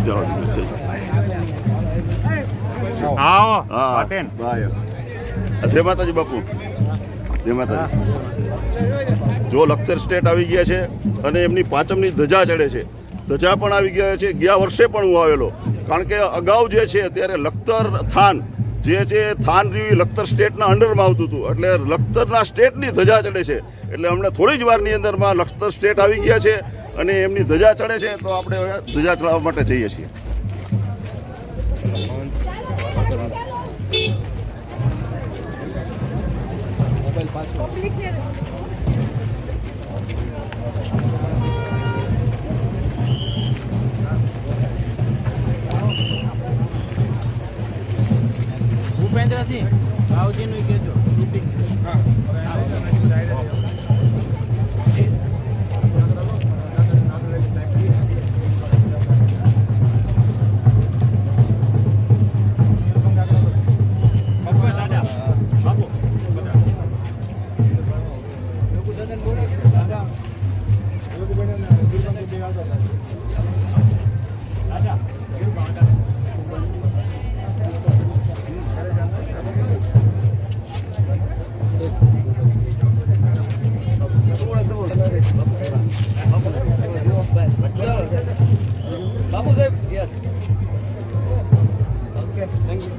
જય માતાજી બાપુ, જય માતાજી. જો લખતર સ્ટેટ આવી ગયા છે અને એમની પાંચમની ધજા ચડે છે. ધજા પણ આવી ગયા છે. ગયા વર્ષે પણ હું આવેલો, કારણ કે અગાઉ જે છે ત્યારે લખતર થાન જે છે થાન રહ્યું લખતર સ્ટેટના અંડરમાં આવતું હતું, એટલે લખતરના સ્ટેટની ધજા ચડે છે. એટલે અમને થોડી જ વારની અંદરમાં લખતર સ્ટેટ આવી ગયા છે અને એમની ધજા ચડે છે, તો આપણે ધજા ચડાવવા માટે જઈએ છીએ. ભૂપેન્દ્રસિંહ ભાવજીનું કહેજો. બાપુ સાહેબ, યસ. Okay, thank you.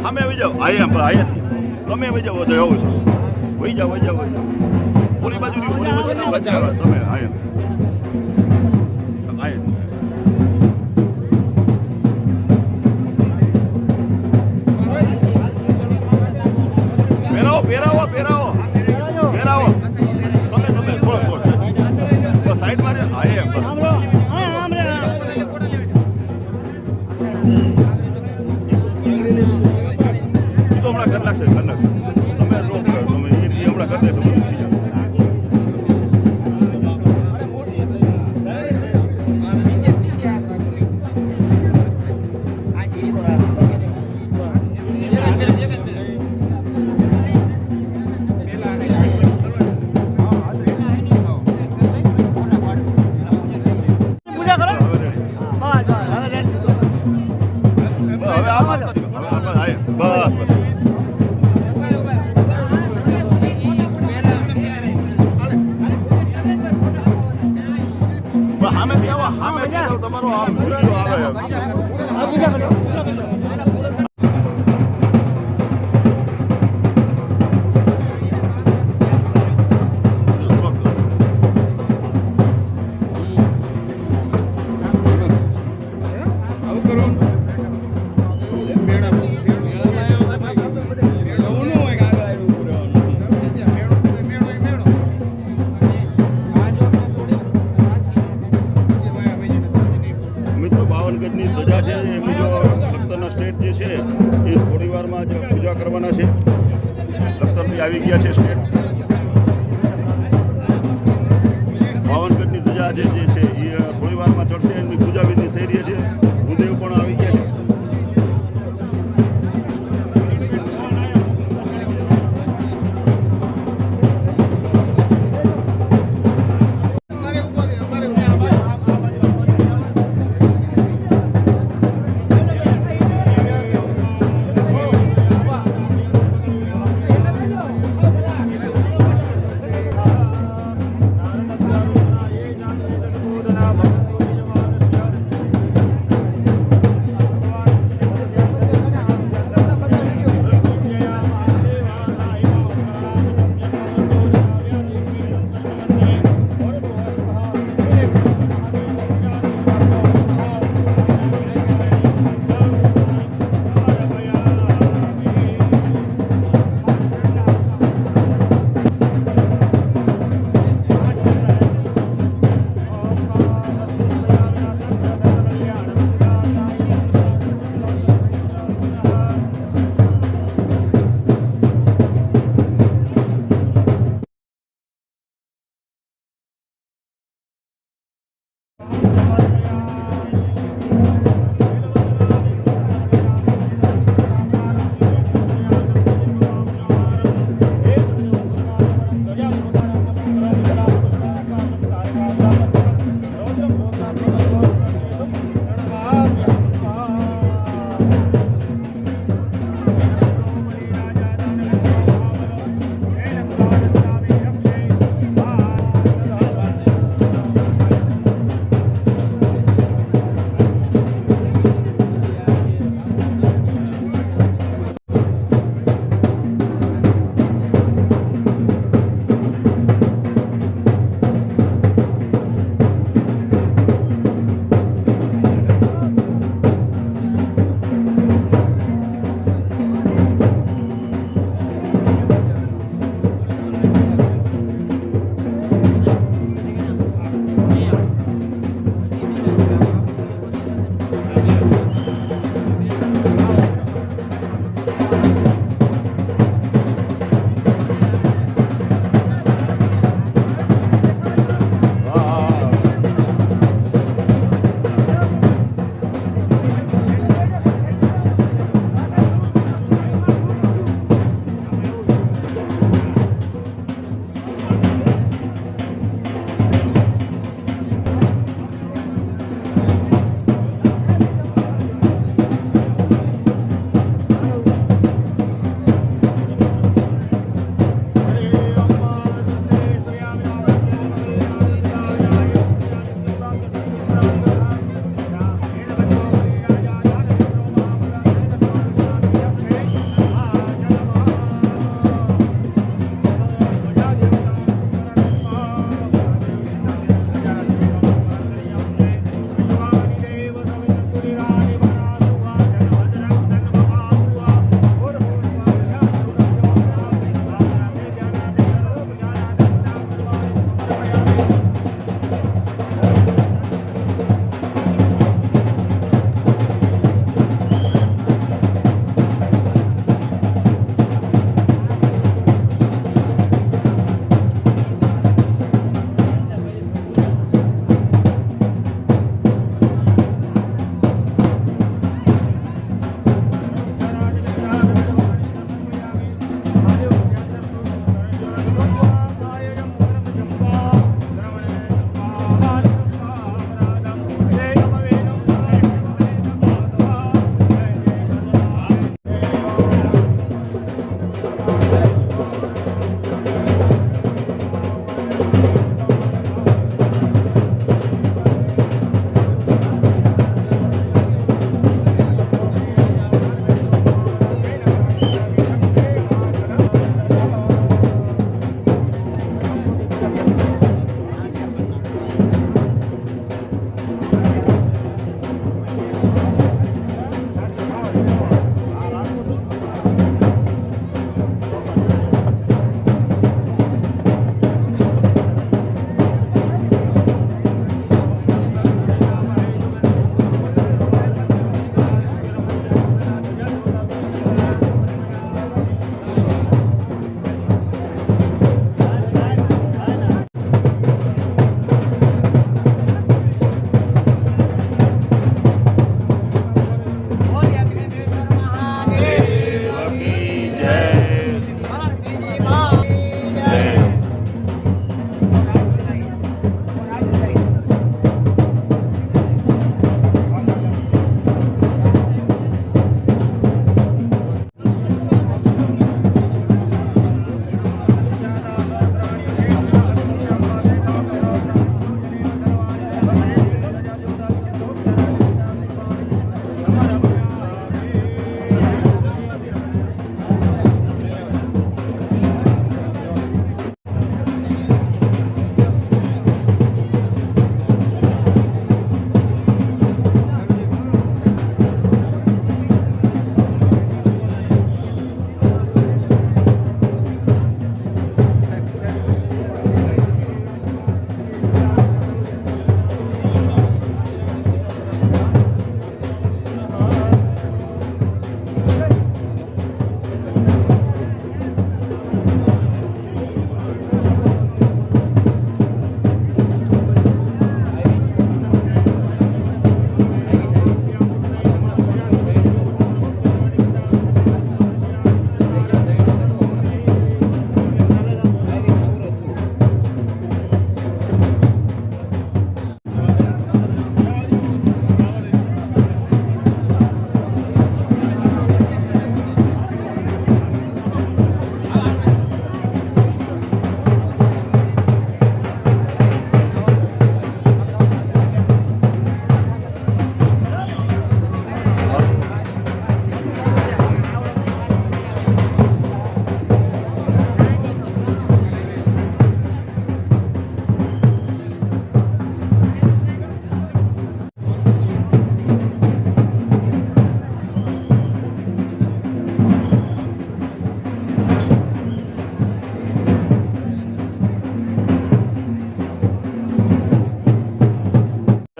અમે આવી જાઓ, આયા તમે આવી જાઓ, તો એવું વહી જાઓ, ઓલી બાજુ તમે આયા પહેરાવો તમે થોડો સાઈડ મારે તો હમણાં કરી નાખશે, તમે હમણાં કરી દેશો, બધું થઈ જશે. સામેથી આવો સામેથી તો તમારો આમ વિડીયો આવે મિત્રો 52 ગજની ધજા છે એમની જો લખતરના સ્ટેટ જે છે એ થોડી વારમાં જ પૂજા કરવાના છે. લખતરથી આવી ગયા છે સ્ટેટ. 52 ગજની ધજા જે છે એ થોડી વારમાં ચડશે. એમની પૂજા વિધિ થઈ રહી છે. ભૂદેવ પણ આવી ગયા છે.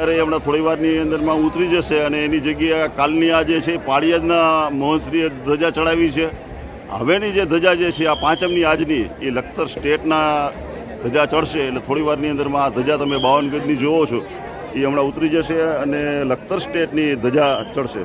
અરે હમણાં થોડી વારની અંદરમાં ઉતરી જશે અને એની જગ્યાએ કાલની આ જે છે પાળિયાદના મહોત્સવીએ ધજા ચડાવી છે. હવેની જે ધજા જે છે આ પાંચમની આજની એ લખતર સ્ટેટના ધજા ચડશે. એટલે થોડી વારની અંદરમાં આ ધજા તમે 52 ગજની જોવો છો એ હમણાં ઉતરી જશે અને લખતર સ્ટેટની ધજા ચડશે.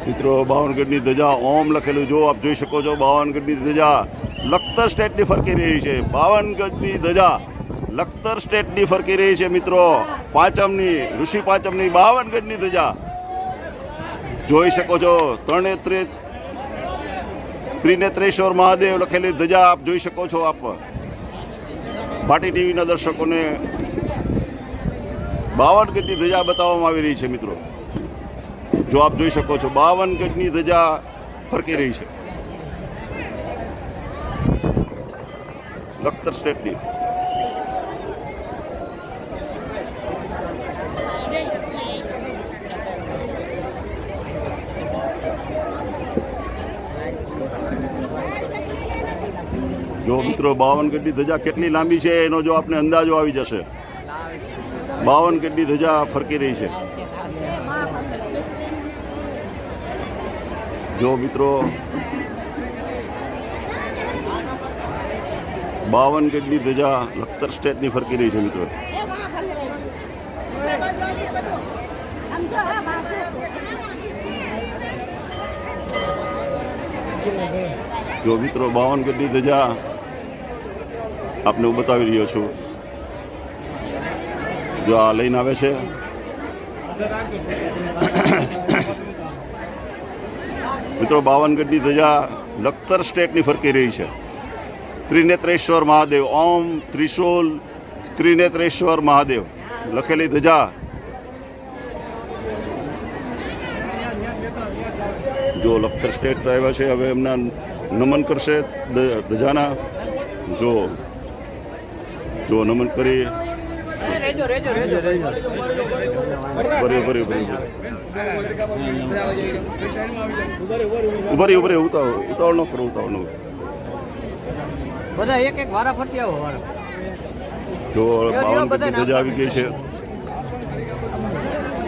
મિત્રો 52 ગજની ધજા ઓમ લખેલું જો આપ જોઈ શકો છો. 52 ગજની ધજા લખતર સ્ટેટની ફરકી રહી છે. 52 ગજની ધજા લખતર સ્ટેટની ફરકી રહી છે મિત્રો. પાંચમની ઋષિ પાંચમની 52 ગજની ધજા જોઈ શકો છો. ત્રિનેત્રેશ્વર મહાદેવ લખેલી ધજા આપ જોઈ શકો છો. આપ ભાટી ટીવીના દર્શકોને 52 ગજની ધજા બતાવવામાં આવી રહી છે મિત્રો. જો આપ જોઈ શકો છો 52 ગજની ધજા ફરકી રહી છે લખતર સ્ટેટની. જો મિત્રો 52 ગજની ધજા કેટલી લાંબી છે એનો જો આપને અંદાજો આવી જશે. 52 ગજની ધજા ફરકી રહી છે. જો મિત્રો 52 ગજની ધજા લખતર સ્ટેટની ફરકી રહી છે મિત્રો. જો મિત્રો 52 ગજની ધજા આપને હું બતાવી રહ્યો છું. જો આ લઈને આવે છે મિત્રો. 52 ગજની ધજા લખતર સ્ટેટની ફરકી રહી છે. ત્રિનેત્રેશ્વર મહાદેવ ઓમ ત્રિશુલ ત્રિનેત્રેશ્વર મહાદેવ લખેલી ધજા જો લખતર સ્ટેટ આવ્યા છે. હવે એમના નમન કરશે ધજાના. જો નમન કરી ઉભરી ઉતાવળ ન કરો. બધા એક એક વારા ફરતી આવો. જો 52 ગજની ધજા આવી ગઈ છે.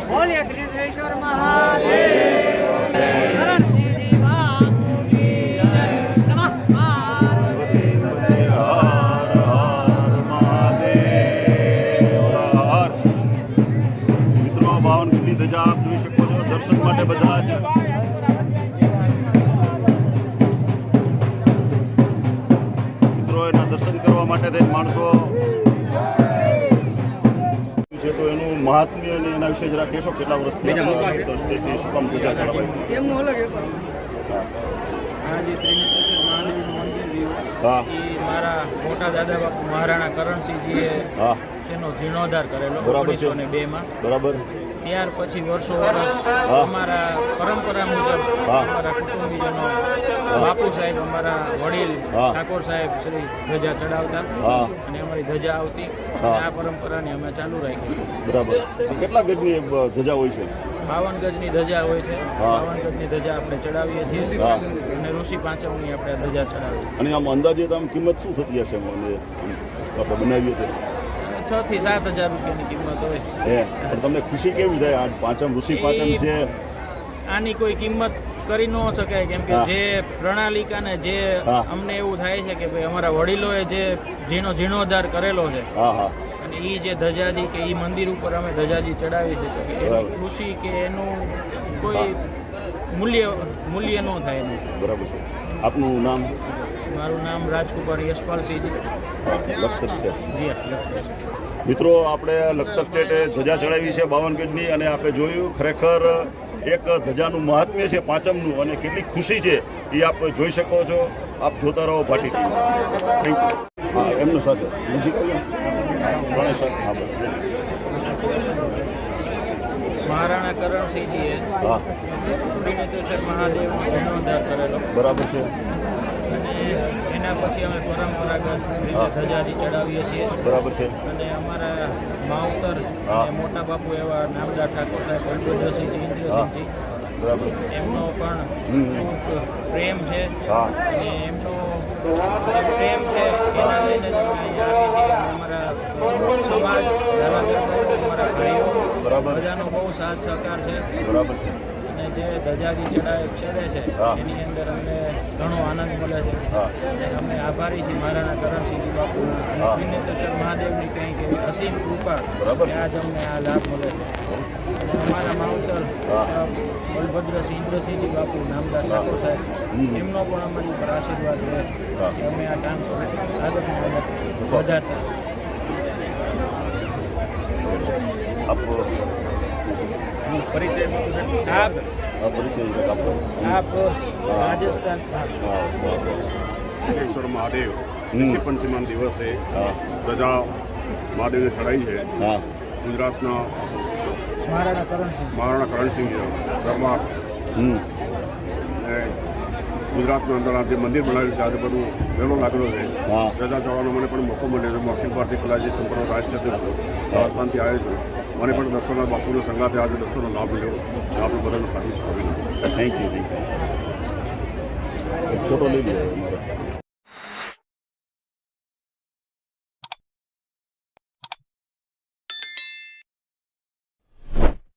બોલીએ ત્રિનેત્રેશ્વર મહાદેવ કરણસિંહ બાપુની જય. નમઃ પાર્વતી પતે. હર હર મહાદેવ હર. મિત્રો 52 ગજની ધજા આપ જોઈ શકો છો. દર્શન માટે બધા છે. મિત્રો એના દર્શન કરવા માટે થઈને માણસો છે. તો એનું મહાત્મ્ય અને એના વિશે જરા કહેશો. કેટલા વર્ષથી સ્ટેટની શું કામ ધજા ચડાવાય છે? એમનું અલગ આ જે ત્રિનેત્રેશ્વર મહાદેવનું મંદિર રહ્યું હા એ મારા મોટા દાદા બાપુ મહારાણા કરણસિંહજીએ હા તેનો જીર્ણોદ્ધાર કરેલો બરાબર છે. 1902 માં. બરાબર. ત્યાર પછી વર્ષો વર્ષ અમારા પરંપરા મુજબ અમારા કુટુંબીજનો બાપુ સાહેબ અમારા વડીલ ઠાકોર સાહેબ શ્રી ધજા ચડાવતા અને અમારી ધજા આવતી અને આ પરંપરાને અમે ચાલુ રાખી. બરાબર. કેટલા ગજની ધજા હોય છે? 52 ગજની ધજા હોય છે. 52 ગજની ધજા આપણે ચડાવીએ છીએ અને ઋષિ પાંચમની આપણે ધજા ચડાવીએ. અને આમ અંદાજે તો આમ કિંમત શું થતી હશે આપણે બનાવીએ તો? 6 થી 7 હજાર રૂપિયાની કિંમત હોય. પણ તમને ખુશી કેવી થાય? આજ પાંચમ ઋષિ પાંચમ છે. આની કોઈ કિંમત કરી ન શકાય કેમ કે જે પ્રણાલિકાને જે અમને એવું થાય છે કે ભાઈ અમારા વડીલોએ જે જીર્ણોદ્ધાર કરેલો છે અને એ જે ધજાજી કે એ મંદિર ઉપર અમે ધજાજી ચડાવી છે કે એની ખુશી કે એનું કોઈ મૂલ્ય ન થાય એનું. બરાબર છે. આપનું નામ? મારું નામ રાજકુમાર યશપાલસિંહ છે. લખતર સ્ટેટ. જી હા. મિત્રો આપણે લખતર સ્ટેટે ધજા ચડાવી છે 52 ગજની, અને આપણે જોયું ખરેખર એક ધજાનું મહાત્મ્ય છે પાંચમનું, અને કેટલી ખુશી છે એ આપ જોઈ શકો છો. આપ જોતા રહો ભાટી ટીવી. Thank you. હા, એમનો સાથે મ્યુઝિક ગણેશ સર. હા, બસ. મહારાણા કરણસિંહજીએ હા, ત્રિનેત્રેશ્વર મહાદેવનો જીર્ણોદ્ધાર કરેલો. બરાબર છે. અને એના પછી અમે પરંપરાગત રીતે ધજાજી ચડાવીએ છીએ. બરાબર છે. અને અમારા માવતર અને મોટા બાપુ એવા નામદાર ઠાકોર સાહેબ બલભદ્રસિંહજી, ઇન્દ્રસિંહજી, બરાબર. એમનો પણ ખૂબ પ્રેમ છે. હા, અને એમનો જે પ્રેમ છે એના લઈને જ અમે અહીંયા આવીએ છીએ. અમારા સમાજ, અમારા ભાઈઓ બરાબર. બધાનો બહુ સાથ સહકાર છે. બરાબર છે. અને જે ધજાજી ચડે છે હા. એની અંદર અમને ઘણો આનંદ મળે છે. હા, અને અમે આભારી છીએ મહારાણા કરણસિંહજી બાપુના અને હા. ત્રિનેત્રેશ્વર મહાદેવની કંઈક એવી અસીમ કૃપા બરાબર કે છે. આજ અમને આ લાભ મળે છે. અને અમારા માવતર હા. બલભદ્રસિંહ, ઇન્દ્રસિંહજી બાપુ, નામદાર ઠાકોર સાહેબ, એમનો પણ અમારી ઉપર આશીર્વાદ રહે હા. કે અમે આ કામ આગળ વધારતા. આપ પરિચય આપ આ પરિચય આપો. આપ રાજસ્થાન સિદ્ધેશ્વર મહાદેવ હમ. ઋષિ પંચમીના દિવસે હા, ધજા મહાદેવને ચડાવી છે. હા, ગુજરાતના મહારાણા કરણસિંહ. મહારાણા કરણસિંહ દરબાર અને ગુજરાતના અંદર આ જે મંદિર બનાવ્યું છે આજે બધું મેળો લાગેલો છે. હા. ધજા ચડવાનો મને પણ મોકો મળ્યો છે. અખિલ ભારતીય કલાજી સંપ્રદાય રાષ્ટ્ર રાજસ્થાનથી આવ્યો છું. મને પણ દર્શનના બાપુના સંગાથે આજે દર્શનનો લાભ મળ્યો. આપણે બધાને થેન્ક યુ. ફોટો લઈ લો અમારો.